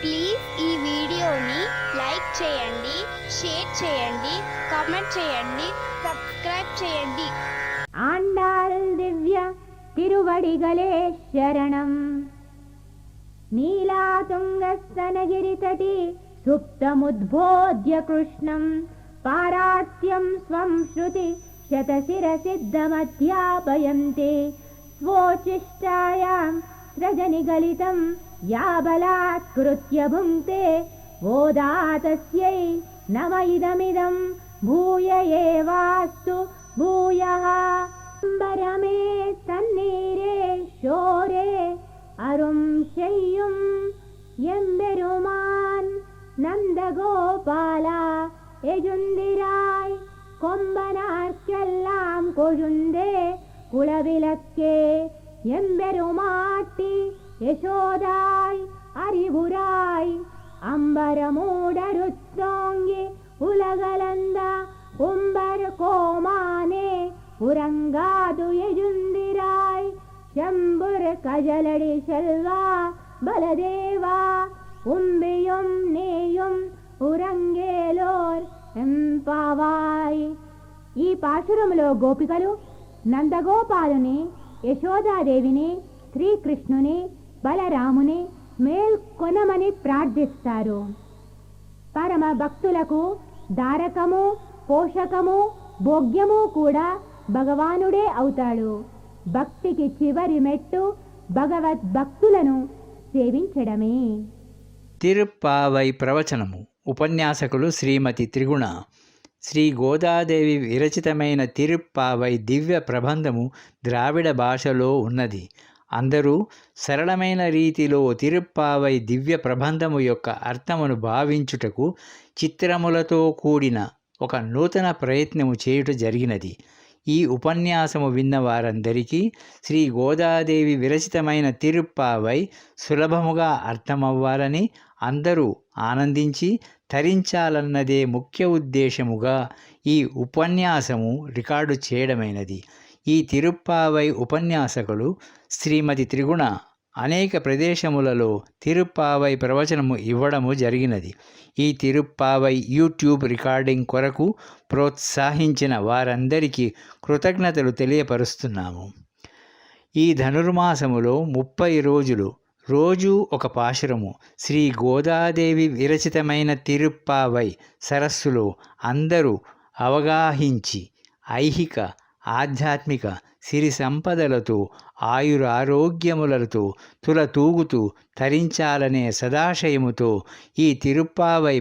Please ఈ వీడియోని like చేయండి, షేర్ చేయండి, కామెంట్ చేయండి, సబ్స్క్రైబ్ చేయండి. ఆండాల్ దివ్య తిరువడిగలే శరణం. నీలాతుంగస్తనగిరితటి సుప్తముద్బోధ్య కృష్ణం పారాస్యం స్వం శృతి శతశిరసిద్ధమధ్యాపయంతే స్వోచిష్టాయాం సృజనిగలితం యాబలాత్కృత్య భుంక్తే ఓదాతస్యై నమ ఇదమిదం భూయ ఏవాస్తు భూయః. అంబరమే తన్నీరే శోరే அரும் செய்யும் எம்பெருமான் நந்தகோபாலா எஜுந்திராய் கொம்பனார்க்கெல்லாம் கொழுந்தே குலவிளக்கே எம்பெருமாட்டி யசோதாய் அறிவுராய் அம்பரமூடருத்தோங்கி உலகளந்த உம்பர் கோமானே உறங்காது எஜுந்திராய் శంభుర్ కజలడి శల్వా బలదేవా ఉంబియం నేయం ఉరంగేలోర్ ఎంపావాయ్. ఈ పాశురములో గోపికలు నందగోపాలుని, యశోదాదేవిని, శ్రీకృష్ణుని, బలరాముని మేల్కొనమని ప్రార్థిస్తారు. పరమ భక్తులకు దారకము, పోషకము, భోగ్యము కూడా భగవానుడే అవుతాడు. భక్తికి చివరి మెట్టు భగవద్భక్తులను సేవించడమే. తిరుప్పావై ప్రవచనము. ఉపన్యాసకులు శ్రీమతి త్రిగుణ. శ్రీ గోదాదేవి విరచితమైన తిరుప్పావై దివ్య ప్రబంధము ద్రావిడ భాషలో ఉన్నది. అందరూ సరళమైన రీతిలో తిరుప్పావై దివ్య ప్రబంధము యొక్క అర్థమును భావించుటకు చిత్రములతో కూడిన ఒక నూతన ప్రయత్నము చేయుట జరిగినది. ఈ ఉపన్యాసము విన్న వారందరికీ శ్రీ గోదాదేవి విరచితమైన తిరుప్పావై సులభముగా అర్థమవ్వాలని, అందరూ ఆనందించి తరించాలన్నదే ముఖ్య ఉద్దేశముగా ఈ ఉపన్యాసము రికార్డు చేయడమైనది. ఈ తిరుప్పావై ఉపన్యాసకులు శ్రీమతి త్రిగుణ అనేక ప్రదేశములలో తిరుప్పావై ప్రవచనము ఇవ్వడము జరిగినది. ఈ తిరుప్పావై యూట్యూబ్ రికార్డింగ్ కొరకు ప్రోత్సహించిన వారందరికీ కృతజ్ఞతలు తెలియపరుస్తున్నాము. ఈ ధనుర్మాసములో 30 రోజులు రోజు ఒక పాశురము శ్రీ గోదాదేవి విరచితమైన తిరుప్పావై సరస్సులో అందరూ అవగాహించి ఐహిక, ఆధ్యాత్మిక సిరి సంపదలతో, ఆయురారోగ్యములతో తులతూగుతూ తరించాలనే సదాశయముతో ఈ తిరుప్పావై